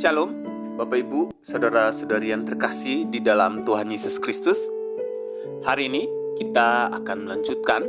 Shalom, Bapak Ibu, Saudara-saudari yang terkasih di dalam Tuhan Yesus Kristus. Hari ini kita akan melanjutkan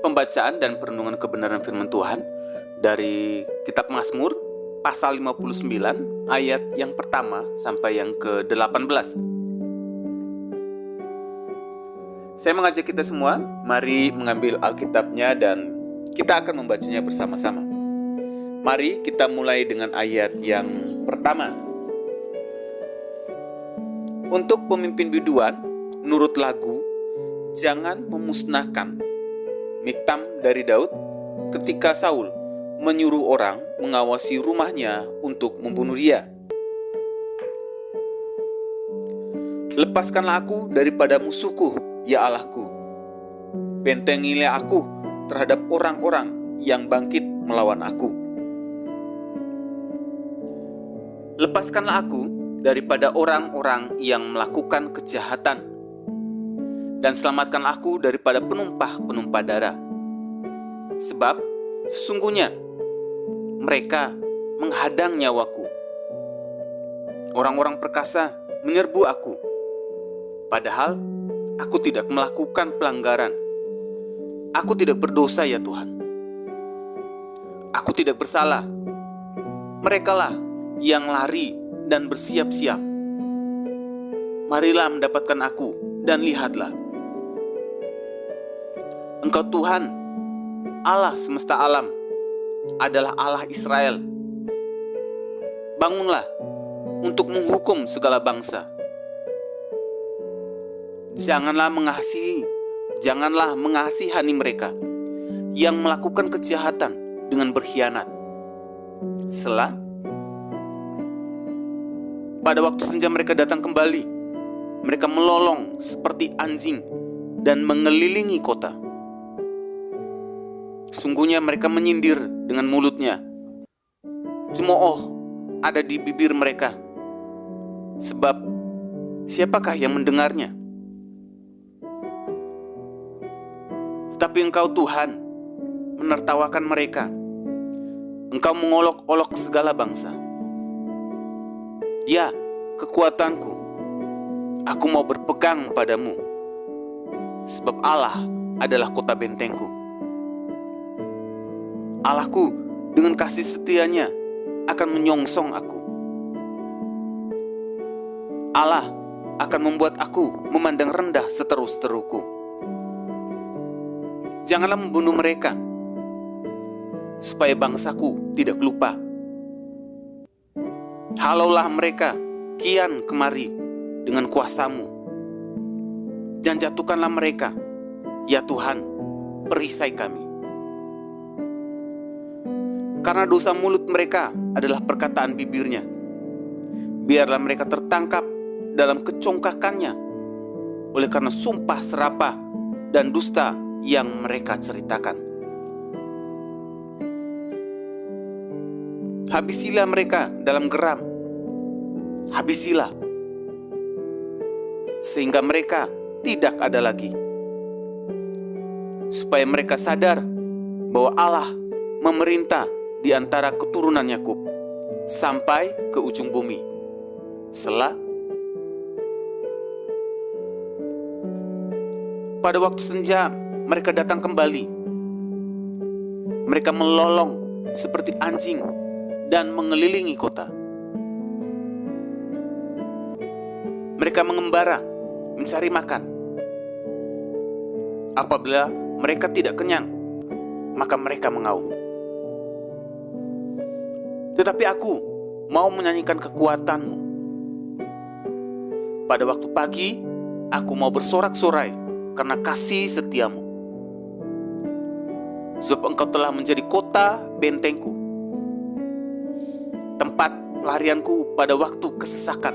pembacaan dan perenungan kebenaran firman Tuhan dari Kitab Mazmur pasal 59 ayat yang pertama sampai yang ke-18. Saya mengajak kita semua, mari mengambil Alkitabnya dan kita akan membacanya bersama-sama. Mari kita mulai dengan ayat yang pertama. Untuk pemimpin biduan, menurut lagu, jangan memusnahkan. Miktam dari Daud, ketika Saul menyuruh orang mengawasi rumahnya untuk membunuh dia. Lepaskanlah aku daripada musuhku, ya Allahku. Bentengilah aku terhadap orang-orang yang bangkit melawan aku. Lepaskanlah aku daripada orang-orang yang melakukan kejahatan, dan selamatkanlah aku daripada penumpah-penumpah darah. Sebab sesungguhnya mereka menghadang nyawaku. Orang-orang perkasa menyerbu aku, padahal aku tidak melakukan pelanggaran. Aku tidak berdosa, ya Tuhan. Aku tidak bersalah. Merekalah yang lari dan bersiap-siap. Marilah mendapatkan aku dan lihatlah. Engkau Tuhan, Allah semesta alam, adalah Allah Israel. Bangunlah untuk menghukum segala bangsa. Janganlah mengasihani mereka yang melakukan kejahatan dengan berkhianat. Pada waktu senja mereka datang kembali. Mereka melolong seperti anjing dan mengelilingi kota. Sungguhnya mereka menyindir dengan mulutnya. Cemooh ada di bibir mereka. Sebab siapakah yang mendengarnya? Tetapi Engkau Tuhan menertawakan mereka. Engkau mengolok-olok segala bangsa. Ya, kekuatanku, aku mau berpegang padamu, sebab Allah adalah kota bentengku. Allahku dengan kasih setianya akan menyongsong aku. Allah akan membuat aku memandang rendah seteru-seteruku. Janganlah membunuh mereka, supaya bangsaku tidak lupa. Halaulah mereka kian kemari dengan kuasamu, dan jatuhkanlah mereka, ya Tuhan, perisai kami. Karena dosa mulut mereka adalah perkataan bibirnya, biarlah mereka tertangkap dalam kecongkakannya, oleh karena sumpah serapah dan dusta yang mereka ceritakan. Habisilah mereka dalam geram, habisilah, sehingga mereka tidak ada lagi. Supaya mereka sadar bahwa Allah memerintah di antara keturunan Yakub sampai ke ujung bumi. Pada waktu senja mereka datang kembali. Mereka melolong seperti anjing dan mengelilingi kota. Mereka mengembara mencari makan. Apabila mereka tidak kenyang, maka mereka mengaum. Tetapi aku mau menyanyikan kekuatanmu. Pada waktu pagi, aku mau bersorak-sorai karena kasih setiamu. Sebab engkau telah menjadi kota bentengku, tempat pelarianku pada waktu kesesakan.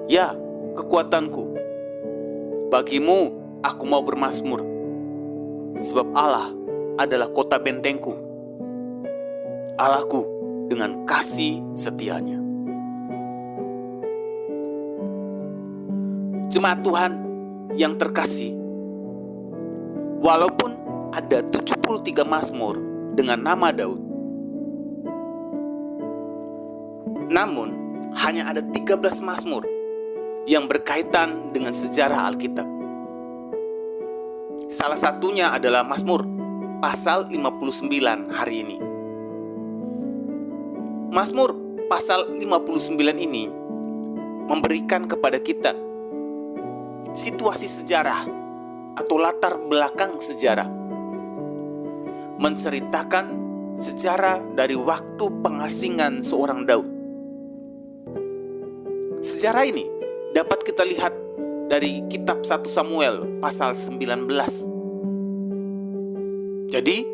Ya, kekuatanku, bagimu aku mau bermazmur, sebab Allah adalah kota bentengku, Allahku dengan kasih setianya. Jemaat Tuhan yang terkasih, walaupun ada 73 mazmur dengan nama Daud, Namun, hanya ada 13 mazmur yang berkaitan dengan sejarah Alkitab. Salah satunya adalah Mazmur pasal 59 hari ini. Mazmur pasal 59 ini memberikan kepada kita situasi sejarah atau latar belakang sejarah, menceritakan sejarah dari waktu pengasingan seorang Daud. Sejarah ini dapat kita lihat dari kitab 1 Samuel pasal 19. Jadi,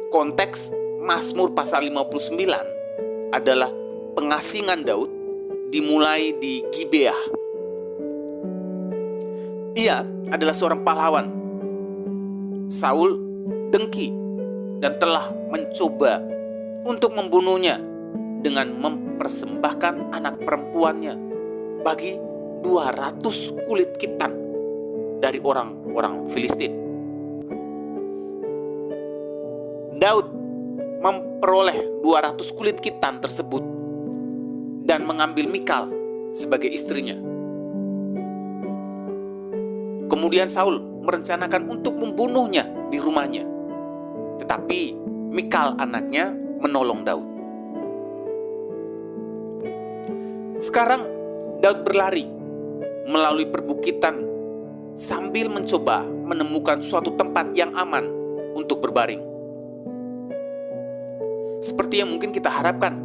konteks Mazmur pasal 59 adalah pengasingan Daud dimulai di Gibeah. Ia adalah seorang pahlawan. Saul dengki dan telah mencoba untuk membunuhnya dengan mempersembahkan anak perempuannya bagi 200 kulit khitan dari orang-orang Filistin. Daud memperoleh 200 kulit khitan tersebut dan mengambil Mikal sebagai istrinya. Kemudian Saul merencanakan untuk membunuhnya di rumahnya. Tetapi Mikal anaknya menolong Daud. Sekarang Daud berlari melalui perbukitan sambil mencoba menemukan suatu tempat yang aman untuk berbaring. Seperti yang mungkin kita harapkan,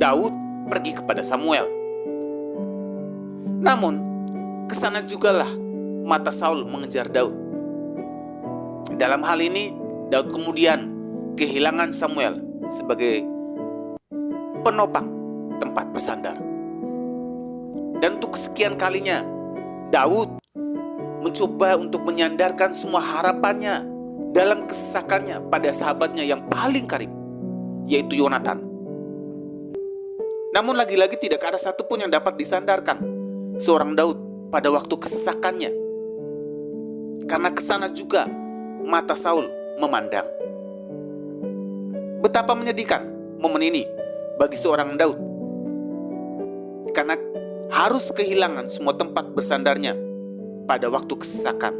Daud pergi kepada Samuel. Namun, kesana jugalah mata Saul mengejar Daud. Dalam hal ini, Daud kemudian kehilangan Samuel sebagai penopang tempat bersandar. Dan untuk kesekian kalinya, Daud mencoba untuk menyandarkan semua harapannya dalam kesesakannya pada sahabatnya yang paling karib, yaitu Yonatan. Namun lagi-lagi tidak ada satupun yang dapat disandarkan seorang Daud pada waktu kesesakannya. Karena kesana juga mata Saul memandang. Betapa menyedihkan momen ini bagi seorang Daud. Karena harus kehilangan semua tempat bersandarnya pada waktu kesesakan.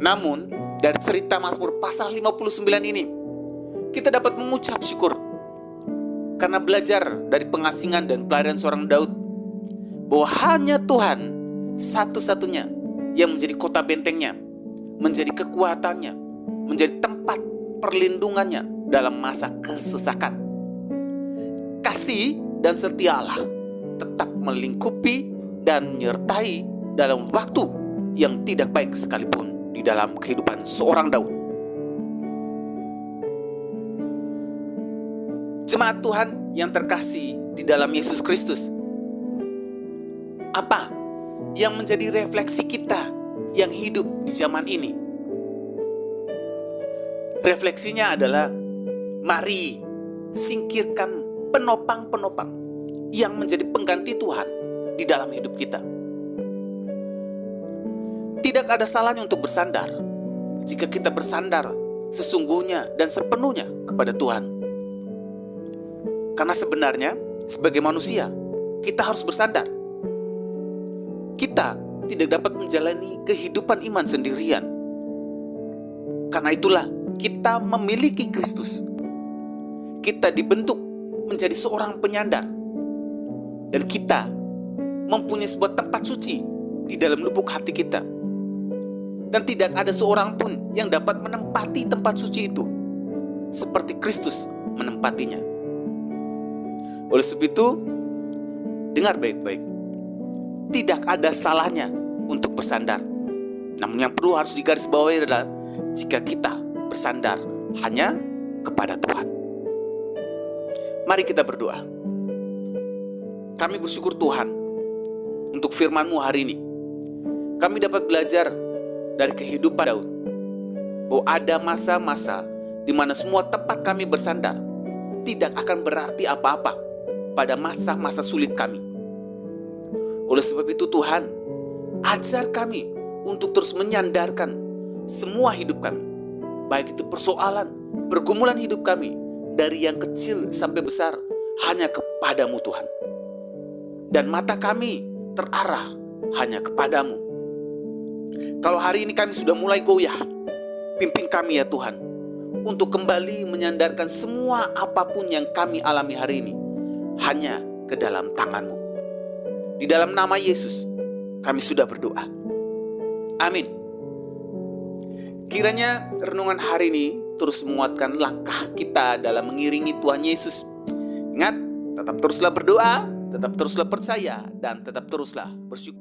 Namun, dari cerita Mazmur pasal 59 ini, kita dapat mengucap syukur karena belajar dari pengasingan dan pelarian seorang Daud bahwa hanya Tuhan satu-satunya yang menjadi kota bentengnya, menjadi kekuatannya, menjadi tempat perlindungannya dalam masa kesesakan. Kasih dan setia Allah tetap melingkupi dan menyertai dalam waktu yang tidak baik sekalipun di dalam kehidupan seorang Daud. Jemaat Tuhan yang terkasih di dalam Yesus Kristus, apa yang menjadi refleksi kita yang hidup di zaman ini? Refleksinya adalah, mari singkirkan penopang-penopang yang menjadi pengganti Tuhan di dalam hidup kita. Tidak ada salahnya untuk bersandar jika kita bersandar sesungguhnya dan sepenuhnya kepada Tuhan. Karena sebenarnya sebagai manusia kita harus bersandar. Kita tidak dapat menjalani kehidupan iman sendirian. Karena itulah kita memiliki Kristus. Kita dibentuk menjadi seorang penyandar. Dan kita mempunyai sebuah tempat suci di dalam lubuk hati kita. Dan tidak ada seorang pun yang dapat menempati tempat suci itu seperti Kristus menempatinya. Oleh sebab itu, dengar baik-baik. Tidak ada salahnya untuk bersandar. Namun yang perlu harus digarisbawahi adalah jika kita bersandar hanya kepada Tuhan. Mari kita berdoa. Kami bersyukur Tuhan untuk firman-Mu hari ini. Kami dapat belajar dari kehidupan Daud bahwa ada masa-masa di mana semua tempat kami bersandar tidak akan berarti apa-apa pada masa-masa sulit kami. Oleh sebab itu Tuhan, ajar kami untuk terus menyandarkan semua hidup kami, baik itu persoalan, pergumulan hidup kami, dari yang kecil sampai besar, hanya kepadamu Tuhan. Dan mata kami terarah hanya kepadamu. Kalau hari ini kami sudah mulai goyah, pimpin kami ya Tuhan, untuk kembali menyandarkan semua apapun yang kami alami hari ini hanya ke dalam tangan-Mu. Di dalam nama Yesus kami sudah berdoa. Amin. Kiranya renungan hari ini terus menguatkan langkah kita dalam mengiringi Tuhan Yesus. Ingat, tetap teruslah berdoa, tetap teruslah percaya, dan tetap teruslah bersyukur.